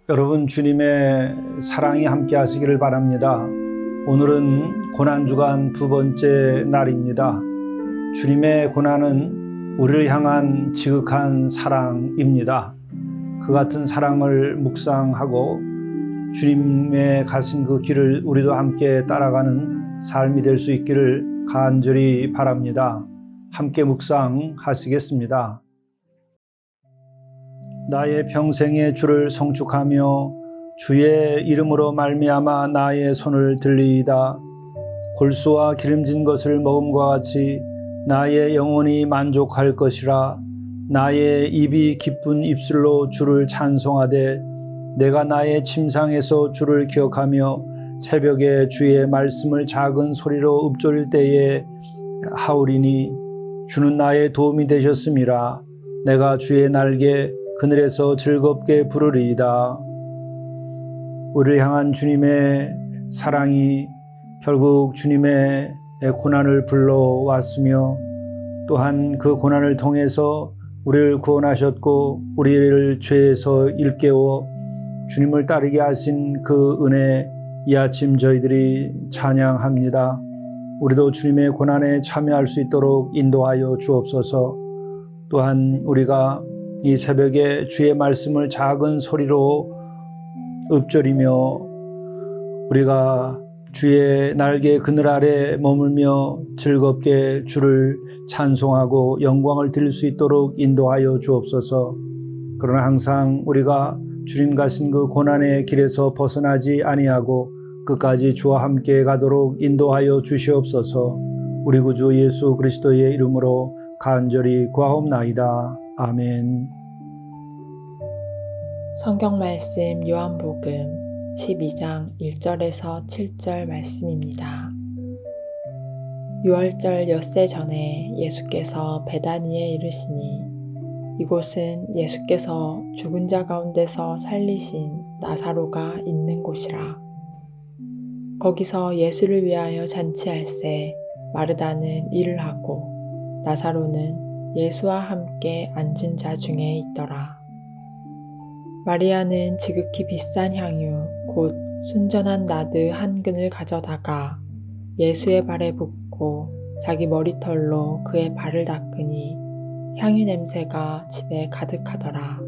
여러분, 주님의 사랑이 함께 하시기를 바랍니다. 오늘은 고난주간 두 번째 날입니다. 주님의 고난은 우리를 향한 지극한 사랑입니다. 그 같은 사랑을 묵상하고 주님의 가신 그 길을 우리도 함께 따라가는 삶이 될 수 있기를 간절히 바랍니다. 함께 묵상하시겠습니다. 나의 평생에 주를 송축하며 주의 이름으로 말미암아 나의 손을 들리이다. 골수와 기름진 것을 먹음과 같이 나의 영혼이 만족할 것이라. 나의 입이 기쁜 입술로 주를 찬송하되 내가 나의 침상에서 주를 기억하며 새벽에 주의 말씀을 작은 소리로 읊조릴 때에 하오리니 주는 나의 도움이 되셨음이라. 내가 주의 날개 그늘에서 즐겁게 부르리이다. 우리를 향한 주님의 사랑이 결국 주님의 고난을 불러왔으며 또한 그 고난을 통해서 우리를 구원하셨고 우리를 죄에서 일깨워 주님을 따르게 하신 그 은혜, 이 아침 저희들이 찬양합니다. 우리도 주님의 고난에 참여할 수 있도록 인도하여 주옵소서. 또한 우리가 이 새벽에 주의 말씀을 작은 소리로 읊조리며 우리가 주의 날개 그늘 아래 머물며 즐겁게 주를 찬송하고 영광을 드릴 수 있도록 인도하여 주옵소서. 그러나 항상 우리가 주님 가신 그 고난의 길에서 벗어나지 아니하고 끝까지 주와 함께 가도록 인도하여 주시옵소서. 우리 구주 예수 그리스도의 이름으로 간절히 구하옵나이다. 아멘. 성경 말씀 요한복음 12장 1절에서 7절 말씀입니다. 6월절 엿새 전에 예수께서 베다니에 이르시니 이곳은 예수께서 죽은 자 가운데서 살리신 나사로가 있는 곳이라. 거기서 예수를 위하여 잔치할새 마르다는 일을 하고 나사로는 예수와 함께 앉은 자 중에 있더라. 마리아는 지극히 비싼 향유 곧 순전한 나드 한 근을 가져다가 예수의 발에 붓고 자기 머리털로 그의 발을 닦으니 향유 냄새가 집에 가득하더라.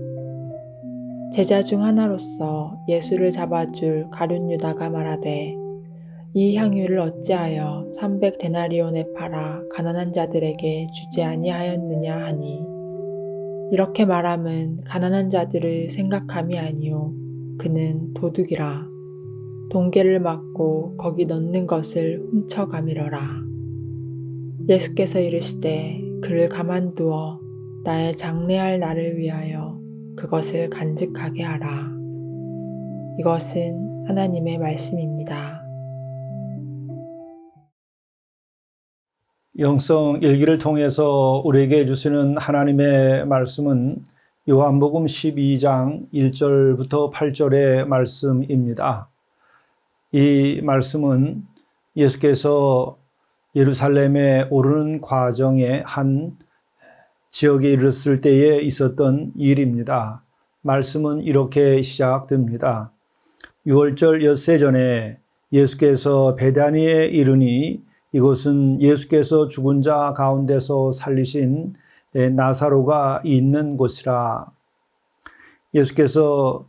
제자 중 하나로서 예수를 잡아줄 가룟 유다가 말하되 이 향유를 어찌하여 300데나리온에 팔아 가난한 자들에게 주지 아니하였느냐 하니 이렇게 말함은 가난한 자들을 생각함이 아니요 그는 도둑이라. 동계를 막고 거기 넣는 것을 훔쳐가미러라. 예수께서 이르시되 그를 가만두어 나의 장래할 날을 위하여 그것을 간직하게 하라. 이것은 하나님의 말씀입니다. 영성 일기를 통해서 우리에게 주시는 하나님의 말씀은 요한복음 12장 1절부터 8절의 말씀입니다. 이 말씀은 예수께서 예루살렘에 오르는 과정의 한 지역에 이르렀을 때에 있었던 일입니다. 말씀은 이렇게 시작됩니다. 6월절 엿새 전에 예수께서 베다니에 이르니 이곳은 예수께서 죽은 자 가운데서 살리신 나사로가 있는 곳이라. 예수께서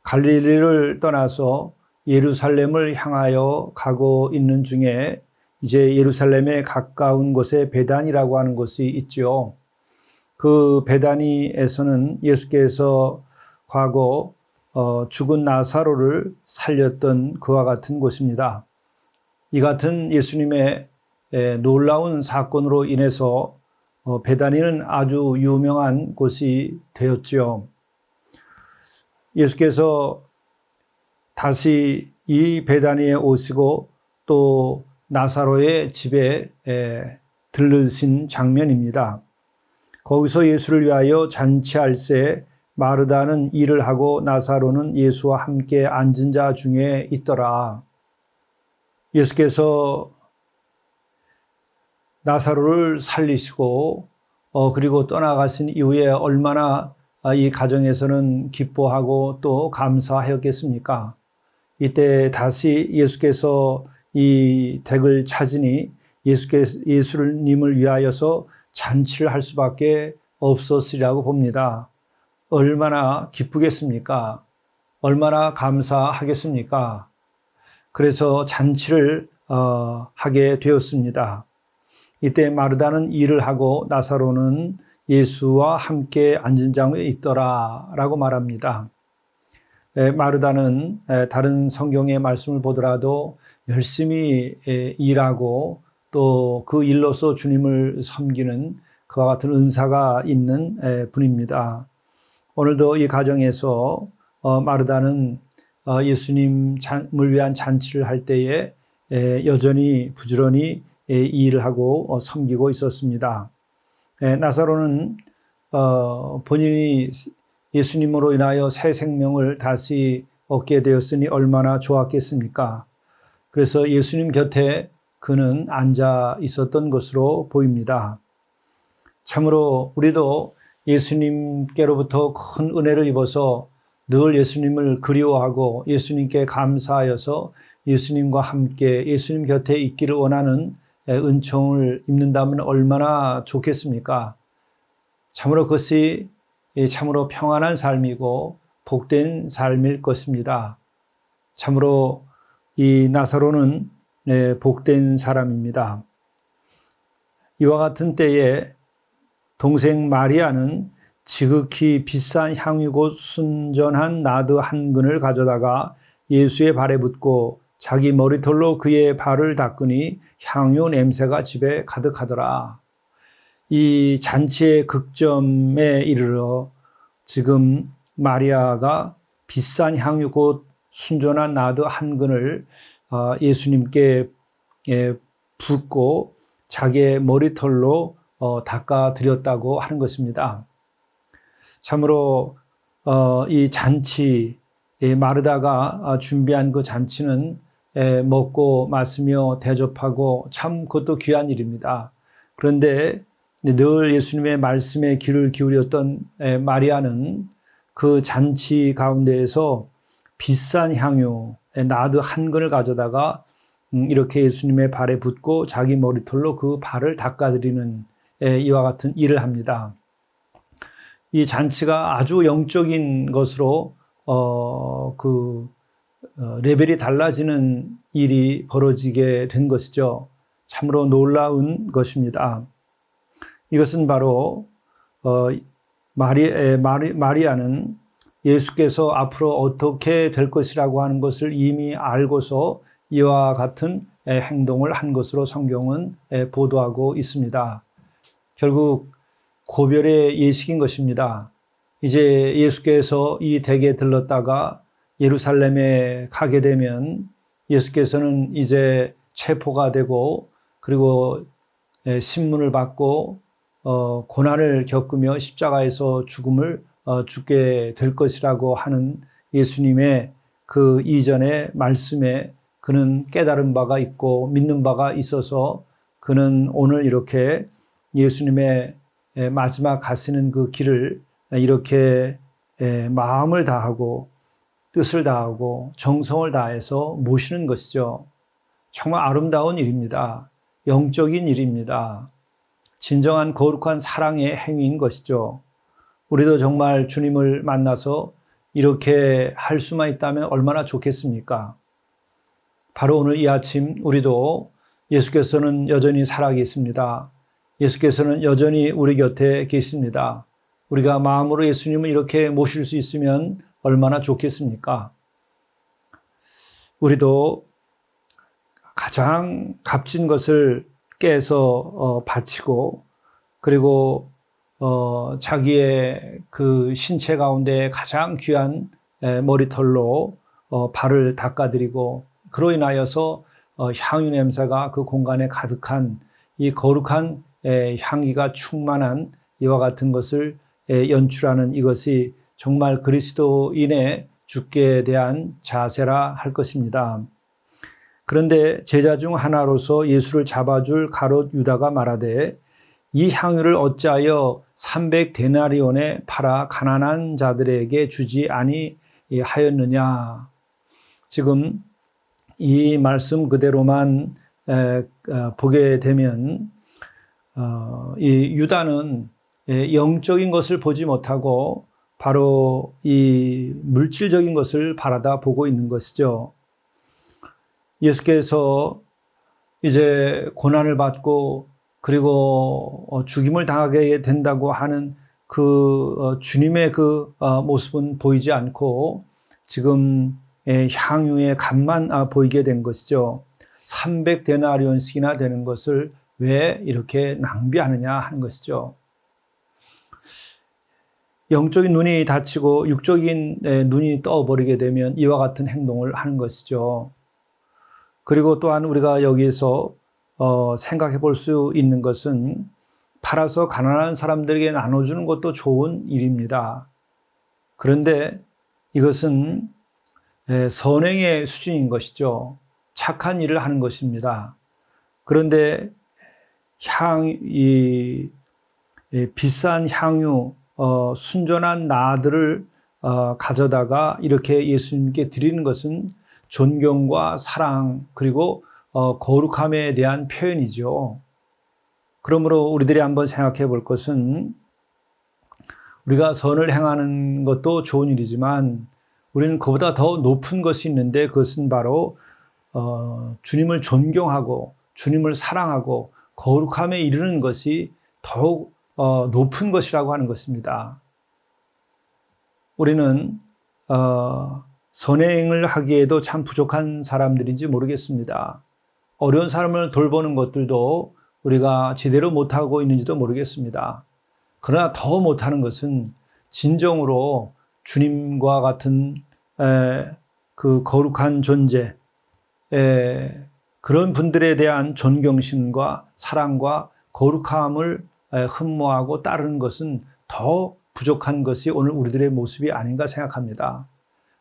갈릴리를 떠나서 예루살렘을 향하여 가고 있는 중에 이제 예루살렘에 가까운 곳에 베단이라고 하는 곳이 있죠. 그 베다니에서는 예수께서 과거 죽은 나사로를 살렸던 그와 같은 곳입니다. 이 같은 예수님의 놀라운 사건으로 인해서 베다니는 아주 유명한 곳이 되었지요. 예수께서 다시 이 베다니에 오시고 또 나사로의 집에 들르신 장면입니다. 거기서 예수를 위하여 잔치할 새 마르다는 일을 하고 나사로는 예수와 함께 앉은 자 중에 있더라. 예수께서 나사로를 살리시고 그리고 떠나가신 이후에 얼마나 이 가정에서는 기뻐하고 또 감사하였겠습니까? 이때 다시 예수께서 이 댁을 찾으니 예수님을 위하여서 잔치를 할 수밖에 없었으리라고 봅니다. 얼마나 기쁘겠습니까? 얼마나 감사하겠습니까? 그래서 잔치를 하게 되었습니다. 이때 마르다는 일을 하고 나사로는 예수와 함께 앉은 장에 있더라 라고 말합니다. 마르다는 다른 성경의 말씀을 보더라도 열심히 일하고 또 그 일로서 주님을 섬기는 그와 같은 은사가 있는 분입니다. 오늘도 이 가정에서 마르다는 예수님을 위한 잔치를 할 때에 여전히 부지런히 일을 하고 섬기고 있었습니다. 나사로는 본인이 예수님으로 인하여 새 생명을 다시 얻게 되었으니 얼마나 좋았겠습니까? 그래서 예수님 곁에 그는 앉아 있었던 것으로 보입니다. 참으로 우리도 예수님께로부터 큰 은혜를 입어서 늘 예수님을 그리워하고 예수님께 감사하여서 예수님과 함께 예수님 곁에 있기를 원하는 은총을 입는다면 얼마나 좋겠습니까? 참으로 그것이 참으로 평안한 삶이고 복된 삶일 것입니다. 참으로 이 나사로는 복된 사람입니다. 이와 같은 때에 동생 마리아는 지극히 비싼 향유 곧 순전한 나드 한 근을 가져다가 예수의 발에 붓고 자기 머리털로 그의 발을 닦으니 향유 냄새가 집에 가득하더라. 이 잔치의 극점에 이르러 지금 마리아가 비싼 향유 곧 순전한 나드 한 근을 예수님께 붓고 자기의 머리털로 닦아드렸다고 하는 것입니다. 참으로 이 잔치, 마르다가 준비한 그 잔치는 먹고 마시며 대접하고 참 그것도 귀한 일입니다. 그런데 늘 예수님의 말씀에 귀를 기울였던 마리아는 그 잔치 가운데에서 비싼 향유, 나드 한 근을 가져다가 이렇게 예수님의 발에 붓고 자기 머리털로 그 발을 닦아드리는 이와 같은 일을 합니다. 이 잔치가 아주 영적인 것으로 레벨이 달라지는 일이 벌어지게 된 것이죠. 참으로 놀라운 것입니다. 이것은 바로 마리아는 예수께서 앞으로 어떻게 될 것이라고 하는 것을 이미 알고서 이와 같은 행동을 한 것으로 성경은 보도하고 있습니다. 결국 고별의 예식인 것입니다. 이제 예수께서 이 댁에 들렀다가 예루살렘에 가게 되면 예수께서는 이제 체포가 되고 그리고 신문을 받고 고난을 겪으며 십자가에서 죽음을 죽게 될 것이라고 하는 예수님의 그 이전의 말씀에 그는 깨달은 바가 있고 믿는 바가 있어서 그는 오늘 이렇게 예수님의 마지막 가시는 그 길을 이렇게 마음을 다하고 뜻을 다하고 정성을 다해서 모시는 것이죠. 정말 아름다운 일입니다. 영적인 일입니다. 진정한 거룩한 사랑의 행위인 것이죠. 우리도 정말 주님을 만나서 이렇게 할 수만 있다면 얼마나 좋겠습니까? 바로 오늘 이 아침 우리도 예수께서는 여전히 살아계십니다. 예수께서는 여전히 우리 곁에 계십니다. 우리가 마음으로 예수님을 이렇게 모실 수 있으면 얼마나 좋겠습니까? 우리도 가장 값진 것을 깨서 바치고 그리고 자기의 그 신체 가운데 가장 귀한 머리털로 발을 닦아드리고 그로 인하여서 향유 냄새가 그 공간에 가득한 이 거룩한 향기가 충만한 이와 같은 것을 연출하는 이것이 정말 그리스도인의 죽게 대한 자세라 할 것입니다. 그런데 제자 중 하나로서 예수를 잡아줄 가롯 유다가 말하되 이 향유를 어찌하여 300데나리온에 팔아 가난한 자들에게 주지 아니하였느냐. 지금 이 말씀 그대로만 보게 되면 이 유다는 영적인 것을 보지 못하고 바로 이 물질적인 것을 바라다 보고 있는 것이죠. 예수께서 이제 고난을 받고 그리고 죽임을 당하게 된다고 하는 그 주님의 그 모습은 보이지 않고 지금 향유의 값만 보이게 된 것이죠. 300데나리온씩이나 되는 것을 왜 이렇게 낭비하느냐 하는 것이죠. 영적인 눈이 닫히고 육적인 눈이 떠버리게 되면 이와 같은 행동을 하는 것이죠. 그리고 또한 우리가 여기에서 생각해 볼 수 있는 것은 팔아서 가난한 사람들에게 나눠주는 것도 좋은 일입니다. 그런데 이것은 선행의 수준인 것이죠. 착한 일을 하는 것입니다. 그런데 비싼 향유, 순전한 나들을 가져다가 이렇게 예수님께 드리는 것은 존경과 사랑 그리고 거룩함에 대한 표현이죠. 그러므로 우리들이 한번 생각해 볼 것은 우리가 선을 행하는 것도 좋은 일이지만 우리는 그보다 더 높은 것이 있는데 그것은 바로 주님을 존경하고 주님을 사랑하고 거룩함에 이르는 것이 더욱 높은 것이라고 하는 것입니다. 우리는 선행을 하기에도 참 부족한 사람들인지 모르겠습니다. 어려운 사람을 돌보는 것들도 우리가 제대로 못하고 있는지도 모르겠습니다. 그러나 더 못하는 것은 진정으로 주님과 같은 그 거룩한 존재, 그런 분들에 대한 존경심과 사랑과 거룩함을 흠모하고 따르는 것은 더 부족한 것이 오늘 우리들의 모습이 아닌가 생각합니다.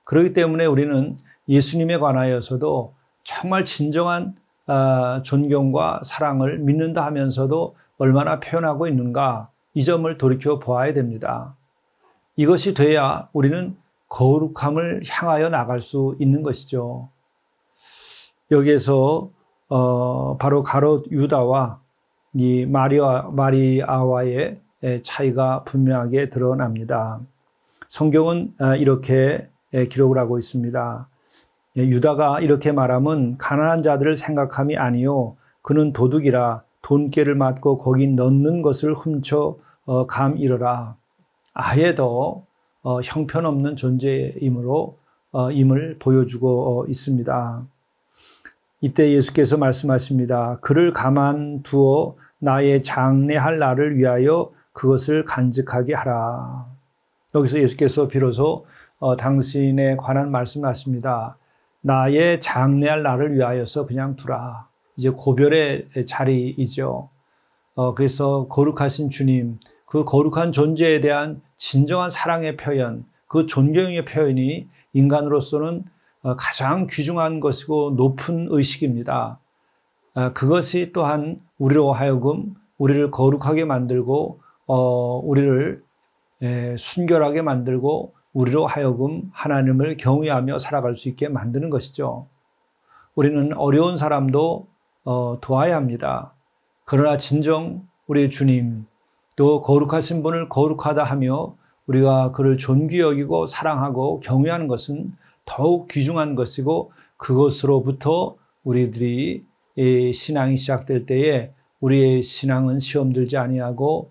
그렇기 때문에 우리는 예수님에 관하여서도 정말 진정한 존경과 사랑을 믿는다 하면서도 얼마나 표현하고 있는가 이 점을 돌이켜 보아야 됩니다. 이것이 돼야 우리는 거룩함을 향하여 나갈 수 있는 것이죠. 여기에서 바로 가롯 유다와 이 마리아와의 차이가 분명하게 드러납니다. 성경은 이렇게 기록을 하고 있습니다. 유다가 이렇게 말함은 가난한 자들을 생각함이 아니요 그는 도둑이라 돈깨를 맞고 거기 넣는 것을 훔쳐 감이르라. 아예 더 형편없는 존재이므로 임을 보여주고 있습니다. 이때 예수께서 말씀하십니다. 그를 가만두어 나의 장례할 날을 위하여 그것을 간직하게 하라. 여기서 예수께서 비로소 당신에 관한 말씀을 하십니다. 나의 장례할 날을 위하여서 그냥 두라. 이제 고별의 자리이죠. 그래서 거룩하신 주님, 그 거룩한 존재에 대한 진정한 사랑의 표현, 그 존경의 표현이 인간으로서는 가장 귀중한 것이고 높은 의식입니다. 그것이 또한 우리로 하여금 우리를 거룩하게 만들고 우리를 순결하게 만들고 우리로 하여금 하나님을 경외하며 살아갈 수 있게 만드는 것이죠. 우리는 어려운 사람도 도와야 합니다. 그러나 진정 우리 주님 또 거룩하신 분을 거룩하다 하며 우리가 그를 존귀 여기고 사랑하고 경외하는 것은 더욱 귀중한 것이고 그것으로부터 우리들이 신앙이 시작될 때에 우리의 신앙은 시험 들지 아니하고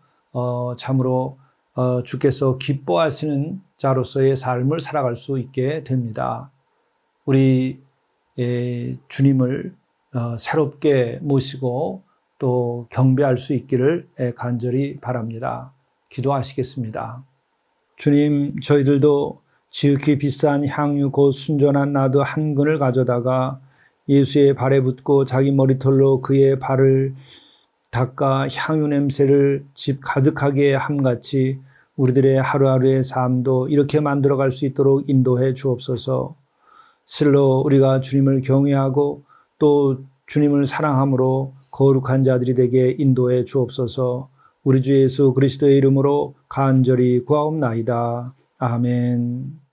참으로 주께서 기뻐하시는 자로서의 삶을 살아갈 수 있게 됩니다. 우리 주님을 새롭게 모시고 또 경배할 수 있기를 간절히 바랍니다. 기도하시겠습니다. 주님, 저희들도 지극히 비싼 향유 곧 순전한 나드 한 근을 가져다가 예수의 발에 붓고 자기 머리털로 그의 발을 닦아 향유 냄새를 집 가득하게 함같이 우리들의 하루하루의 삶도 이렇게 만들어갈 수 있도록 인도해 주옵소서. 실로 우리가 주님을 경외하고 또 주님을 사랑함으로 거룩한 자들이 되게 인도해 주옵소서. 우리 주 예수 그리스도의 이름으로 간절히 구하옵나이다. 아멘.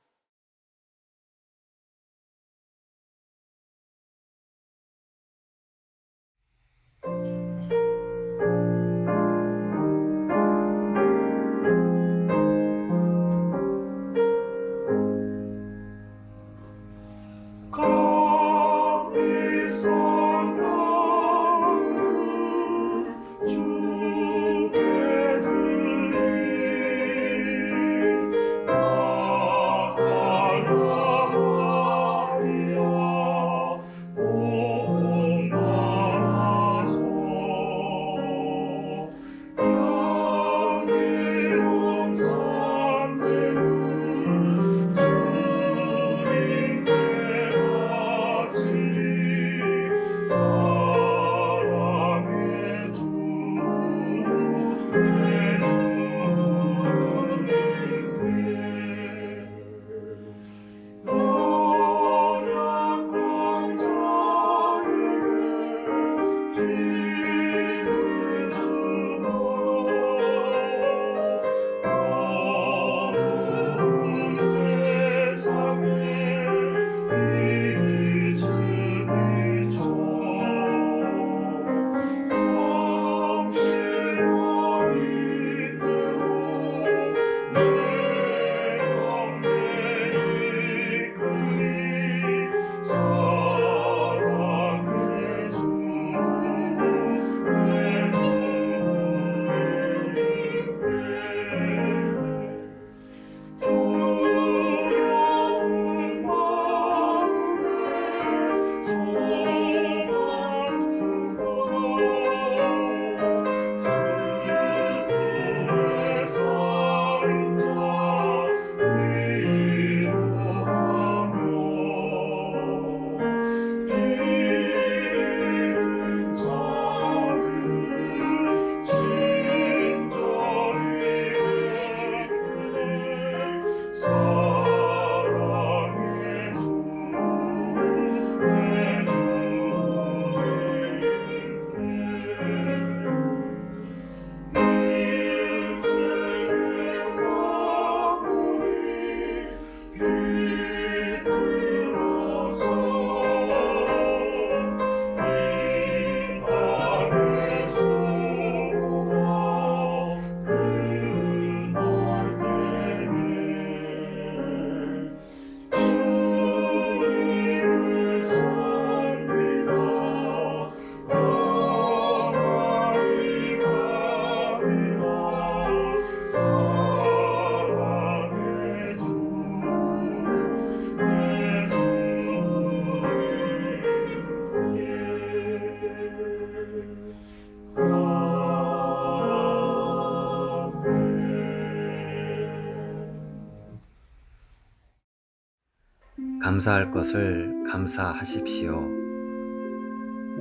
감사할 것을 감사하십시오.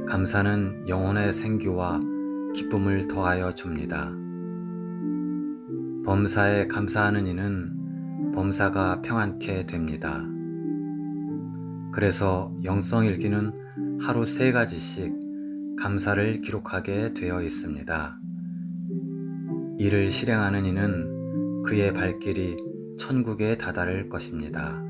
감사는 영혼의 생기와 기쁨을 더하여 줍니다. 범사에 감사하는 이는 범사가 평안케 됩니다. 그래서 영성일기는 하루 3가지씩 감사를 기록하게 되어 있습니다. 이를 실행하는 이는 그의 발길이 천국에 다다를 것입니다.